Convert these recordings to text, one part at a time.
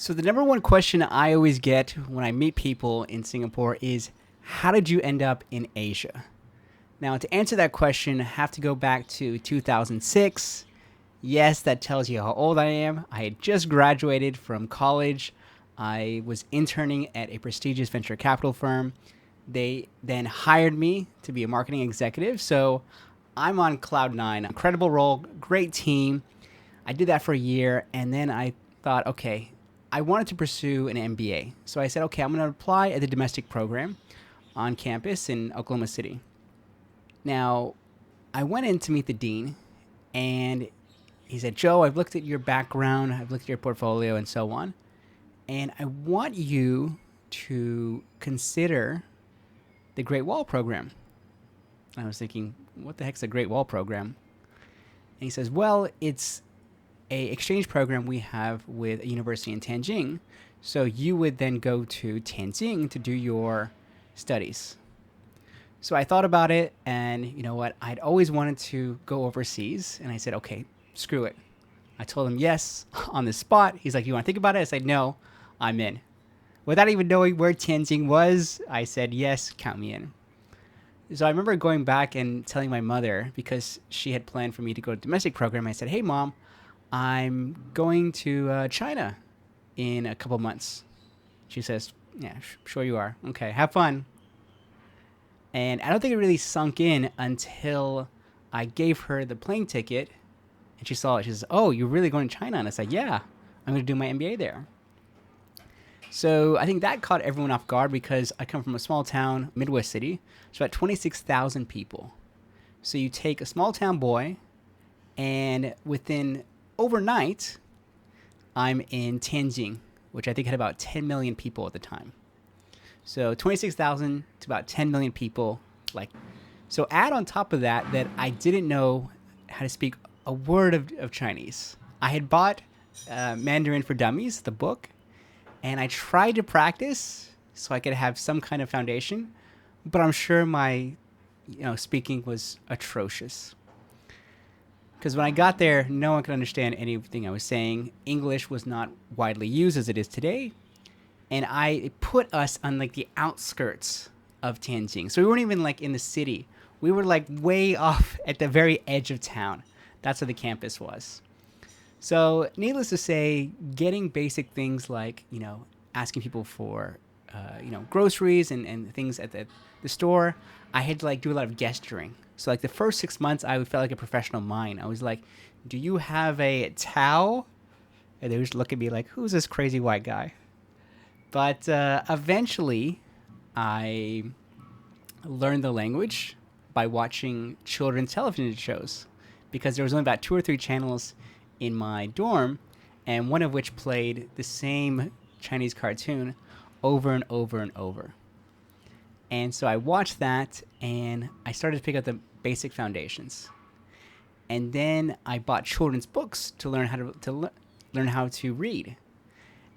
So the number one question I always get when I meet people in Singapore is, how did you end up in Asia? Now, to answer that question, I have to go back to 2006. Yes, that tells you how old I am. I had just graduated from college. I was interning at a prestigious venture capital firm. They then hired me to be a marketing executive. So I'm on cloud nine. Incredible role, great team. I did that for a year, and then I thought, okay, I wanted to pursue an MBA. So I said, okay, I'm going to apply at the domestic program on campus in Oklahoma City. Now, I went in to meet the dean, and he said, Joe, I've looked at your background, I've looked at your portfolio, and so on, and I want you to consider the Great Wall Program. I was thinking, what the heck's a Great Wall Program? And he says, well, it's a exchange program we have with a university in Tianjin. So you would then go to Tianjin to do your studies. So I thought about it, and you know what? I'd always wanted to go overseas, and I said, okay, screw it. I told him yes on the spot. He's like, you want to think about it? I said, no, I'm in. Without even knowing where Tianjin was, I said, yes, count me in. So I remember going back and telling my mother, because she had planned for me to go to the domestic program. I said, hey, Mom, I'm going to China in a couple months. She says, yeah, sure you are. Okay, have fun. And I don't think it really sunk in until I gave her the plane ticket and she saw it. She says, oh, you're really going to China? And I said, yeah, I'm going to do my MBA there. So I think that caught everyone off guard because I come from a small town, Midwest city. It's about 26,000 people. So you take a small town boy, and within overnight, I'm in Tianjin, which I think had about 10 million people at the time. So 26,000 to about 10 million people. So add on top of that I didn't know how to speak a word of Chinese. I had bought Mandarin for Dummies, the book, and I tried to practice so I could have some kind of foundation, but I'm sure my speaking was atrocious. Because when I got there, no one could understand anything I was saying. English was not widely used as it is today. And it put us on the outskirts of Tianjin. So we weren't even in the city. We were way off at the very edge of town. That's where the campus was. So needless to say, getting basic things like, asking people for, groceries and things at the store, I had to do a lot of gesturing. So the first 6 months, I felt like a professional mime. I was like, do you have a towel? And they would just look at me like, who's this crazy white guy? But eventually, I learned the language by watching children's television shows, because there was only about 2 or 3 channels in my dorm, and one of which played the same Chinese cartoon over and over and over. And so I watched that, and I started to pick up the basic foundations. And then I bought children's books to learn how to read.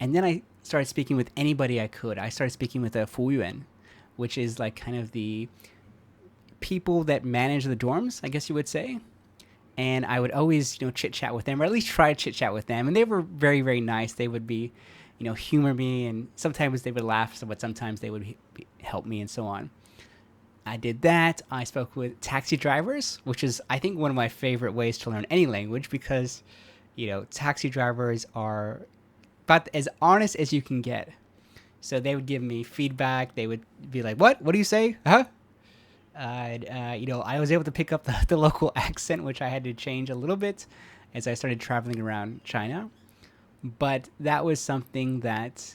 And then I started speaking with anybody I could. I started speaking with a Fuyuan, which is kind of the people that manage the dorms, I guess you would say. And I would always, chit chat with them, or at least try to chit chat with them. And they were very, very nice. They would be, humor me, and sometimes they would laugh, but sometimes they would help me and so on. I did that. I spoke with taxi drivers, which is, I think, one of my favorite ways to learn any language, because, taxi drivers are about as honest as you can get. So they would give me feedback. They would be like, what do you say? Huh? I was able to pick up the local accent, which I had to change a little bit as I started traveling around China. But that was something that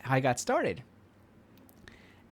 I got started.